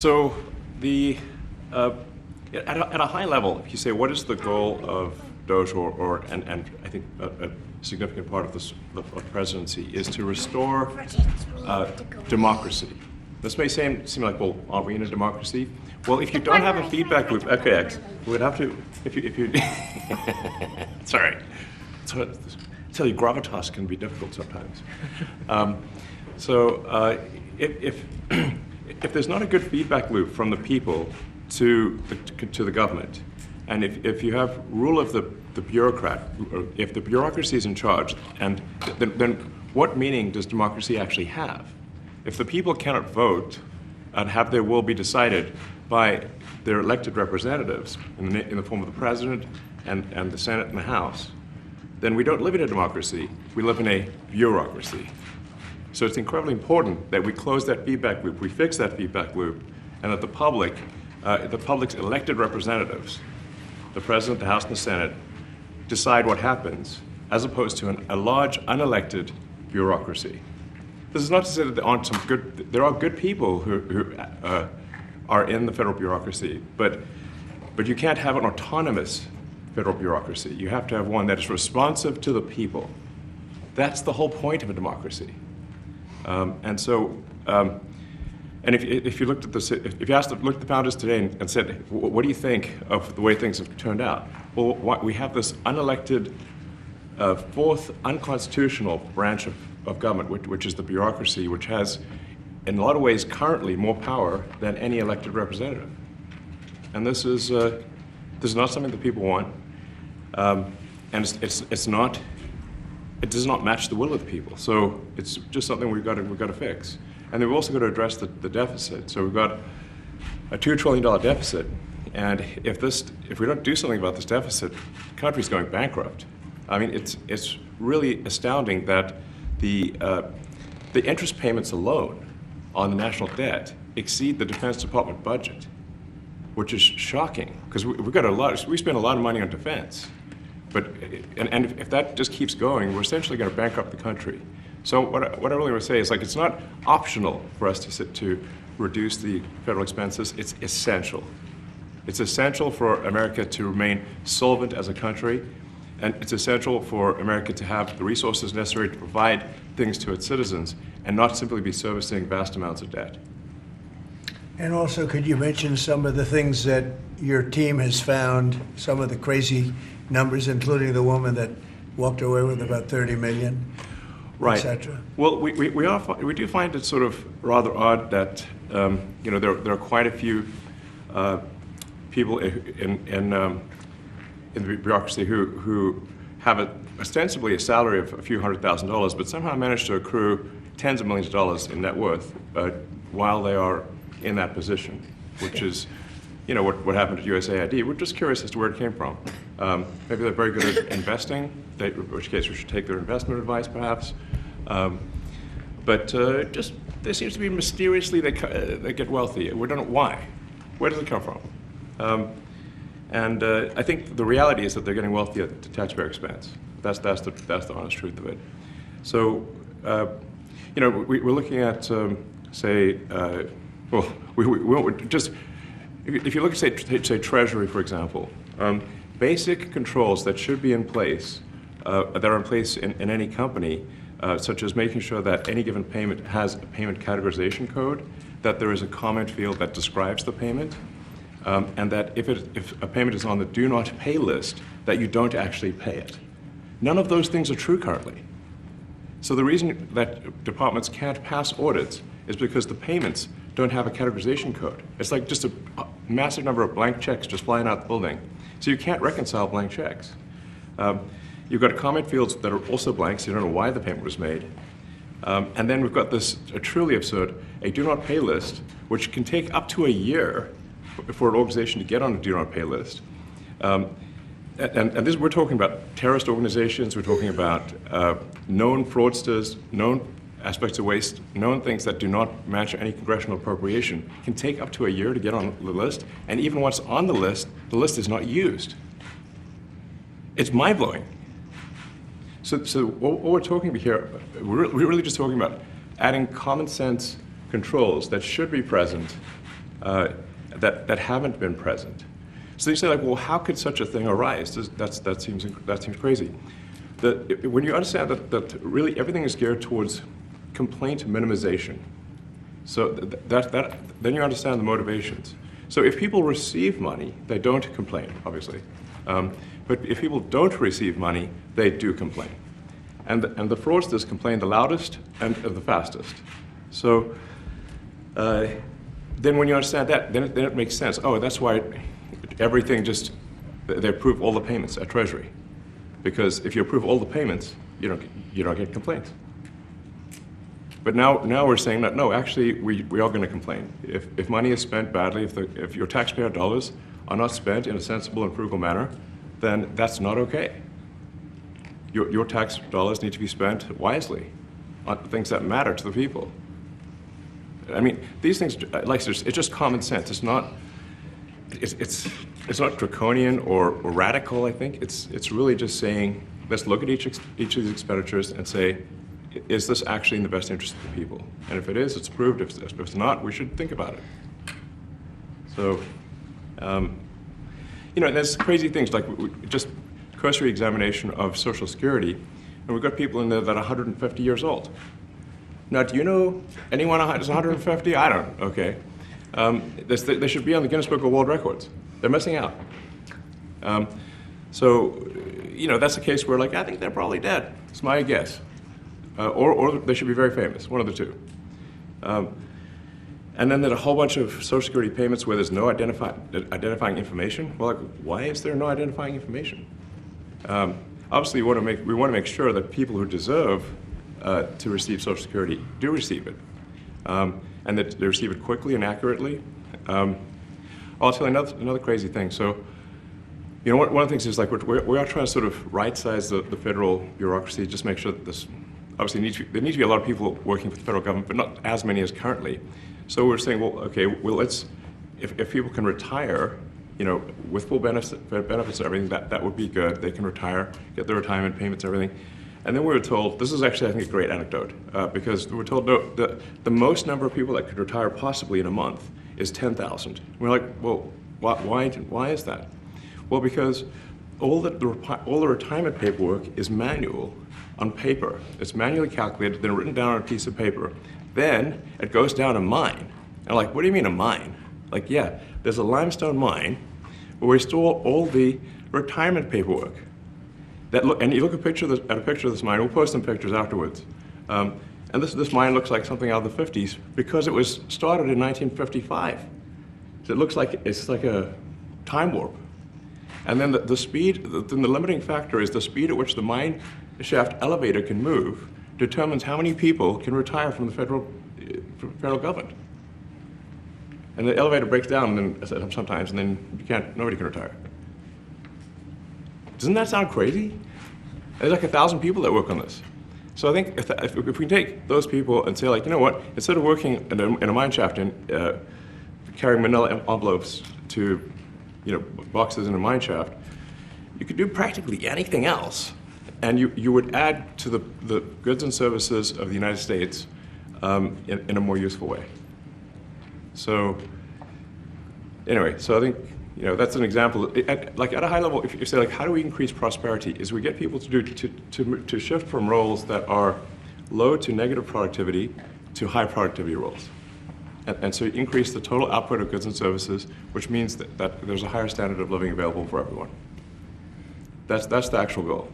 So at a high level, if you say what is the goal of DOGE, and I think a significant part of the presidency is to restore democracy. This may seem like, well, aren't we in a democracy? Well, if you don't have a feedback loop, okay, X, we would have to, if you it's all right. So, I tell you, gravitas can be difficult sometimes. If there's not a good feedback loop from the people to the government, and if you have rule of the bureaucrat, or if the bureaucracy is in charge, and then what meaning does democracy actually have? If the people cannot vote and have their will be decided by their elected representatives in the form of the president and the Senate and the House, then we don't live in a democracy, we live in a bureaucracy. So it's incredibly important that we close that feedback loop, we fix that feedback loop, and that the public's elected representatives, the President, the House, and the Senate, decide what happens, as opposed to a large, unelected bureaucracy. This is not to say that there are good people who are in the federal bureaucracy, but you can't have an autonomous federal bureaucracy. You have to have one that is responsive to the people. That's the whole point of a democracy. And if you looked at if you looked at the founders today and said, what do you think of the way things have turned out? Well, we have this unelected, fourth unconstitutional branch of government, which is the bureaucracy, which has, in a lot of ways, currently more power than any elected representative. And this is not something that people want, and it does not match the will of the people. So it's just something we've got to fix. And then we've also got to address the deficit. So we've got a $2 trillion deficit, and if we don't do something about this deficit, the country's going bankrupt. I mean, it's really astounding that the interest payments alone on the national debt exceed the Defense Department budget, which is shocking because we spend a lot of money on defense. And if that just keeps going, we're essentially going to bankrupt the country. So what I really want to say is, like, it's not optional for us to reduce the federal expenses. It's essential. It's essential for America to remain solvent as a country, and it's essential for America to have the resources necessary to provide things to its citizens and not simply be servicing vast amounts of debt. And also, could you mention some of the things that your team has found, some of the crazy numbers, including the woman that walked away with about $30 million, right, et cetera? Well, we do find it sort of rather odd that there are quite a few people in the bureaucracy who have ostensibly a salary of a few $100,000, but somehow manage to accrue tens of millions of dollars in net worth while they are in that position, which is, what happened at USAID. We're just curious as to where it came from. Maybe they're very good at investing, in which case we should take their investment advice, perhaps. But there seems to be mysteriously they get wealthy. We don't know why. Where does it come from? And I think the reality is that they're getting wealthy at the taxpayer expense. That's the honest truth of it. So, we're looking at, if you look at, say, Treasury, for example, basic controls that should be in place, that are in place in any company, such as making sure that any given payment has a payment categorization code, that there is a comment field that describes the payment, and that if a payment is on the do not pay list, that you don't actually pay it. None of those things are true currently. So the reason that departments can't pass audits is because the payments don't have a categorization code. It's like just a massive number of blank checks just flying out the building. So you can't reconcile blank checks. You've got comment fields that are also blank, so you don't know why the payment was made. And then we've got this truly absurd, a do not pay list, which can take up to a year for an organization to get on a do not pay list. And this, we're talking about terrorist organizations, we're talking about known fraudsters, known aspects of waste, known things that do not match any congressional appropriation, can take up to a year to get on the list, and even once on the list is not used. It's mind-blowing. So what we're talking about here, we're really just talking about adding common sense controls that should be present that haven't been present. So you say, like, well, how could such a thing arise? That seems crazy. When you understand that really everything is geared towards complaint minimization, so then you understand the motivations. So if people receive money, they don't complain, obviously. But if people don't receive money, they do complain. And the fraudsters complain the loudest and the fastest. So then when you understand that, then it makes sense. Oh, that's why everything they approve all the payments at Treasury. Because if you approve all the payments, you don't get complaints. But now we're saying that, no, actually, we are going to complain. If money is spent badly, if your taxpayer dollars are not spent in a sensible and frugal manner, then that's not okay. Your tax dollars need to be spent wisely on things that matter to the people. I mean, these things, like, it's just common sense. It's not draconian or radical, I think. It's really just saying, let's look at each of these expenditures and say, is this actually in the best interest of the people? And if it is, it's approved. If it's not, we should think about it. So, there's crazy things like just cursory examination of Social Security, and we've got people in there that are 150 years old. Now, do you know anyone who's 150? I don't. Okay. They should be on the Guinness Book of World Records. They're missing out. So, that's a case where, like, I think they're probably dead. It's my guess. Or they should be very famous, one of the two. And then there's a whole bunch of Social Security payments where there's no identifying information. Well, like, why is there no identifying information? Obviously, we want to make sure that people who deserve to receive Social Security do receive it, and that they receive it quickly and accurately. I'll tell you another crazy thing. So, one of the things is, like, we are trying to sort of right-size the federal bureaucracy, just make sure that this. Obviously, there need to be a lot of people working for the federal government, but not as many as currently. So we're saying, well, okay, if people can retire, with full benefits and everything, that would be good. They can retire, get their retirement payments and everything. And then we were told, this is actually, I think, a great anecdote, because we were told the most number of people that could retire possibly in a month is 10,000. We're like, well, why is that? Well, because all the retirement paperwork is manual on paper. It's manually calculated, then written down on a piece of paper. Then it goes down a mine. And like, what do you mean a mine? Like, yeah, there's a limestone mine where we store all the retirement paperwork. And you look at a picture of this mine. We'll post some pictures afterwards. And this mine looks like something out of the 50s because it was started in 1955. So it looks like it's like a time warp. And then the speed, the limiting factor is the speed at which the mine shaft elevator can move determines how many people can retire from the federal government. And the elevator breaks down sometimes, and then nobody can retire. Doesn't that sound crazy? There's like 1,000 people that work on this. So I think if we can take those people and say, like, you know what, instead of working in a mine shaft and carrying manila envelopes to boxes in a mine shaft, you could do practically anything else. And you would add to the goods and services of the United States in a more useful way. So anyway, so I think that's an example. At a high level, if you say, like, how do we increase prosperity? Is we get people to shift from roles that are low to negative productivity to high productivity roles. And so you increase the total output of goods and services, which means that there's a higher standard of living available for everyone. That's the actual goal.